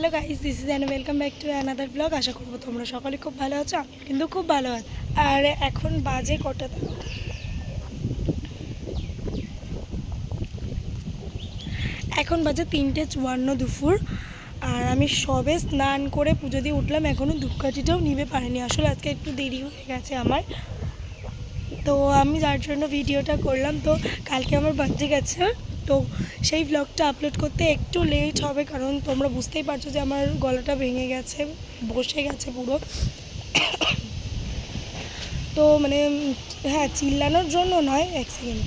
Hello guys, this is and welcome back to another blog. আশা করবো তোমরা সকলে খুব ভালো আছো, আমি কিন্তু খুব ভালো আছি। আর এখন বাজে কটা, এখন বাজে 3:54 দুপুর। আর আমি সবে স্নান করে পুজো দিয়ে উঠলাম, এখনও ধূপকাঠিটাও নিভে পারিনি। আসলে আজকে একটু দেরি হয়ে গেছে আমার, তো আমি যার জন্য ভিডিওটা করলাম। তো কালকে আমার বার্থডে গেছে, তো সেই ব্লগটা আপলোড করতে একটু লেট হবে, কারণ তোমরা বুঝতেই পারছো যে আমার গলাটা ভেঙে গেছে, বসে গেছে পুরো। তো মানে হ্যাঁ, চিল্লানোর জন্য নয়, এক সেকেন্ড,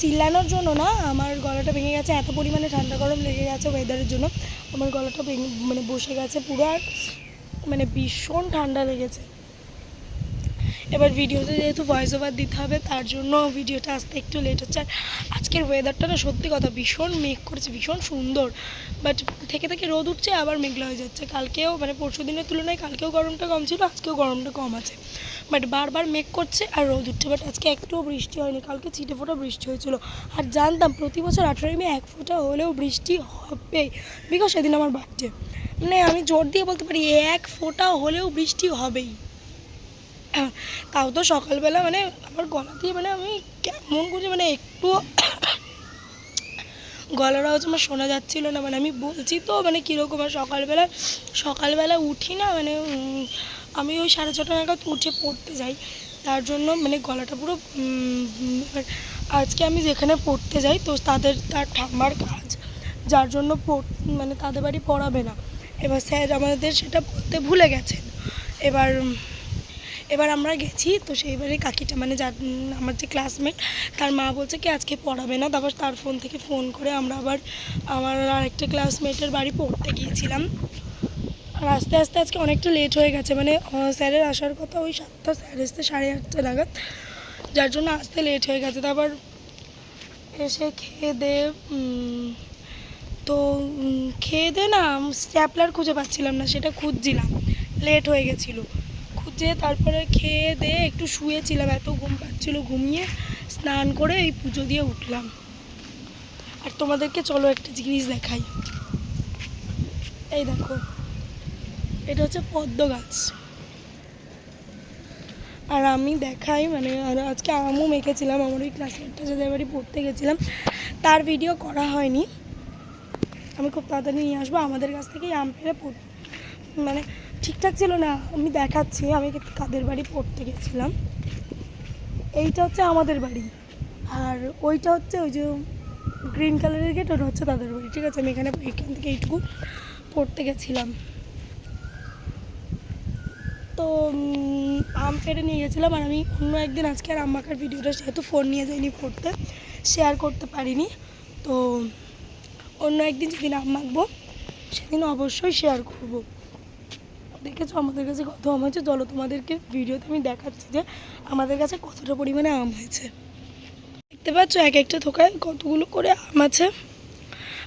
চিল্লানোর জন্য না, আমার গলাটা ভেঙে গেছে। এত পরিমাণে ঠান্ডা গরম লেগে গেছে ওয়েদারের জন্য আমার গলাটা ভেঙে মানে বসে গেছে পুরো, আর মানে ভীষণ ঠান্ডা লেগেছে। এবার ভিডিওতে যেহেতু ভয়েস ওভার দিতে হবে, তার জন্য ভিডিওটা আসতে একটু লেট হচ্ছে। আর আজকের ওয়েদারটা না সত্যি কথা ভীষণ মেঘ করেছে, ভীষণ সুন্দর, বাট থেকে থেকে রোদ উঠছে, আবার মেঘলা হয়ে যাচ্ছে। কালকেও মানে পরশু দিনের তুলনায় কালকেও গরমটা কম ছিল, আজকেও গরমটা কম আছে, বাট বারবার মেঘ করছে আর রোদ উঠছে। বাট আজকে একটুও বৃষ্টি হয়নি, কালকে ছিটে ফোটা বৃষ্টি হয়েছিল। আর জানতাম প্রতি বছর 18ই মে এক ফোঁটা হলেও বৃষ্টি হবে, বিকজ সেদিন আমার বার্থডে। মানে আমি জোর দিয়ে বলতে পারি এক ফোঁটা হলেও বৃষ্টি হবেই। তাও তো সকালবেলা মানে আমার গলা দিয়ে মানে আমি কেমন করছি, মানে একটু গলার আওয়াজ আমার শোনা যাচ্ছিল না। মানে আমি বলছি তো মানে কীরকম, আর সকালবেলা উঠি না, মানে আমি ওই 6:30 নাগাদ উঠে পড়তে যাই, তার জন্য মানে গলাটা পুরো আজকে আমি যেখানে পড়তে যাই তো তার ঠাম্মার কাজ, যার জন্য মানে তাদের বাড়ি পড়াবে না। এবার স্যার আমাদের সেটা বলতে ভুলে গেছেন। এবার আমরা গেছি, তো সেইবারে কাকিটা মানে আমার যে ক্লাসমেট, তার মা বলছে কি আজকে পড়াবে না। তারপর তার ফোন থেকে ফোন করে আমরা আবার আমার আরেকটা ক্লাসমেটের বাড়ি পড়তে গিয়েছিলাম। আর আস্তে আস্তে আজকে অনেকটা লেট হয়ে গেছে, মানে স্যারের আসার কথা ওই 7টা, স্যার এসতে 8:30 নাগাদ, যার জন্য আসতে লেট হয়ে গেছে। তারপর এসে খেয়ে দে, তো খেয়ে দে না, স্ট্যাপলার খুঁজে পাচ্ছিলাম না, সেটা খুঁজছিলাম, লেট হয়ে গেছিলো খুঁজে। তারপরে খেয়ে দিয়ে একটু শুয়েছিলাম, এত ঘুম পাচ্ছিল, ঘুমিয়ে স্নান করে এই পুজো দিয়ে উঠলাম। আর তোমাদেরকে চলো একটা জিনিস দেখাই, এই দেখো, এটা হচ্ছে পদ্ম গাছ। আর আমি দেখাই মানে আর আজকে আমও মেখেছিলাম, আমার ওই ক্লাসমেটটা যাদের বাড়ি পড়তে গেছিলাম তার ভিডিও করা হয়নি, আমি খুব তাড়াতাড়ি নিয়ে আসবো। আমাদের কাছ থেকেই আম পেড়ে মানে ঠিকঠাক ছিল না, আমি দেখাচ্ছি আমি কাদের বাড়ি পড়তে গেছিলাম। এইটা হচ্ছে আমাদের বাড়ি, আর ওইটা হচ্ছে ওই যে গ্রিন কালারের গেট, ওটা হচ্ছে তাদের বাড়ি। ঠিক আছে, আমি এখান থেকে এইটুকু পড়তে গেছিলাম। তো আম পেড়ে নিয়ে গেছিলাম। আর আমি অন্য একদিন আজকে আর আম মাখার ভিডিওটা যেহেতু ফোন নিয়ে যাইনি পড়তে, শেয়ার করতে পারিনি, তো অন্য একদিন যেদিন আম মাখবো সেদিন অবশ্যই শেয়ার করবো। দেখেছো আমাদের কাছে কত আম হয়েছে, চলো তোমাদেরকে ভিডিওতে আমি দেখাচ্ছি যে আমাদের কাছে কতটা পরিমাণে আম হয়েছে। দেখতে পাচ্ছ এক একটা থোকায় কতগুলো করে আম আছে।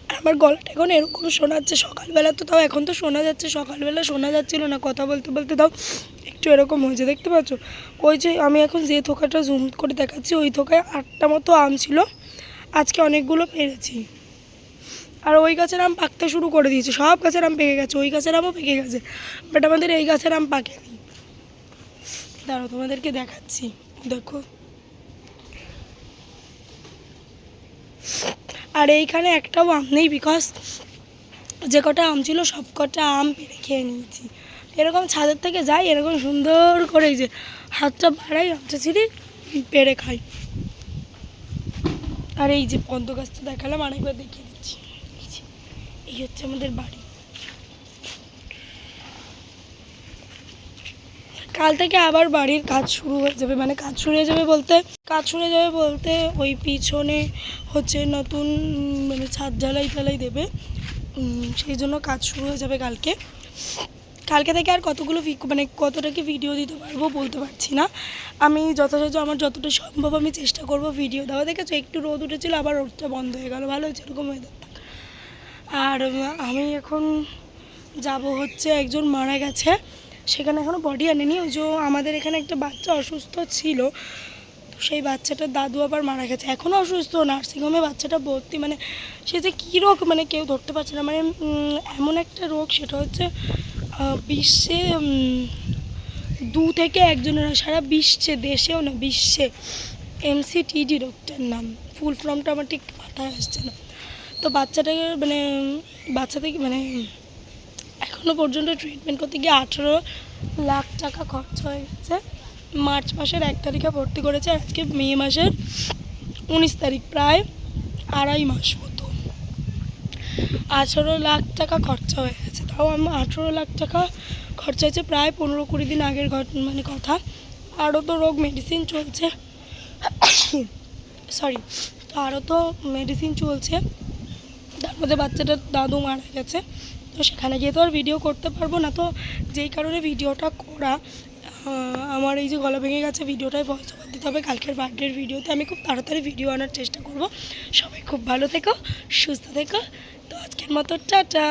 আর আমার গলাটা এখন এরকম শোনাচ্ছে, সকালবেলা তো তাও এখন তো শোনা যাচ্ছে, সকালবেলা শোনা যাচ্ছিলো না, কথা বলতে বলতে তাও একটু এরকম হয়েছে। দেখতে পাচ্ছ ওই যে আমি এখন যে থোকাটা জুম করে দেখাচ্ছি, ওই থোকায় 8টা মতো আম ছিল, আজকে অনেকগুলো পেরেছি। আর ওই গাছের আম পাকতে শুরু করে দিয়েছে, সব গাছের আম পেকে গেছে, ওই গাছের আমও পেকে গেছে, বাট আমাদের এই গাছের আম পাকেনি। দাঁড়াও তোমাদেরকে দেখাচ্ছি, দেখো। আর এইখানে একটাও আম নেই, বিকজ যে কটা আম ছিল সব কটা আম পেড়ে খেয়ে নিয়েছি। এরকম ছাদের থেকে যাই, এরকম সুন্দর করে এই যে হাতটা বাড়াই, আমটা ছিঁড়ি, পেড়ে খাই। আর এই যে পদ্ম গাছটা দেখালাম, আরেকবার দেখিয়ে দিচ্ছি, এই হচ্ছে আমাদের বাড়ি। কাল থেকে আবার বাড়ির কাজ শুরু হয়ে যাবে, মানে কাজ শুরু হয়ে যাবে বলতে ওই পিছনে হচ্ছে নতুন মানে ছাদ ঢালাই দেবে, সেই জন্য কাজ শুরু হয়ে যাবে কালকে থেকে। আর কতটা কি ভিডিও দিতে পারবো বলতে পারছি না, আমি যথাযথ আমার যতটা সম্ভব আমি চেষ্টা করব ভিডিও দেওয়া। দেখেছো একটু রোদ উঠেছিল, আবার রোদটা বন্ধ হয়ে গেল, ভালো হয়েছে এরকম ওয়েদারটা। আর আমি এখন যাব হচ্ছে, একজন মারা গেছে, সেখানে এখনও বডি আনেনি। ওই যে আমাদের এখানে একটা বাচ্চা অসুস্থ ছিল, তো সেই বাচ্চাটার দাদু আবার মারা গেছে, এখনও অসুস্থ, নার্সিংহোমে বাচ্চাটা ভর্তি। মানে সে যে কী রোগ মানে কেউ ধরতে পারছে না, মানে এমন একটা রোগ, সেটা হচ্ছে বিশ্বে 2 থেকে 1 জনের, সারা বিশ্বে, দেশেও না বিশ্বে MCTD রোগটার নাম, ফুল ফর্মটা আমার ঠিক মাথায় আসছে না। তো বাচ্চাটাকে মানে বাচ্চাটাকে মানে এখনও পর্যন্ত ট্রিটমেন্ট করতে গিয়ে 18 লাখ টাকা খরচ হয়ে গেছে। মার্চ মাসের 1 তারিখে ভর্তি করেছে, আজকে মে মাসের 19 তারিখ, প্রায় 2.5 মাস মতো। 18 লাখ টাকা খরচা হয়ে গেছে। তাও আমি 18 লাখ টাকা খরচা হয়েছে প্রায় 15-20 দিন আগের মানে কথা। আরও তো রোগ মেডিসিন চলছে, সরি, তো আরও তো মেডিসিন চলছে, তার মধ্যে বাচ্চাটার দাদু মারা গেছে। তো সেখানে গিয়ে তো আর ভিডিও করতে পারবো না, তো যেই কারণে ভিডিওটা করা, আমার এই যে গলা ভেঙে গেছে, ভিডিওটাই ভয়েস ওভার দিতে হবে কালকের বার্থডের ভিডিওতে। আমি খুব তাড়াতাড়ি ভিডিও আনার চেষ্টা করব। সবাই খুব ভালো থেকো, সুস্থ থেকো। তো আজকের মতো টাটা।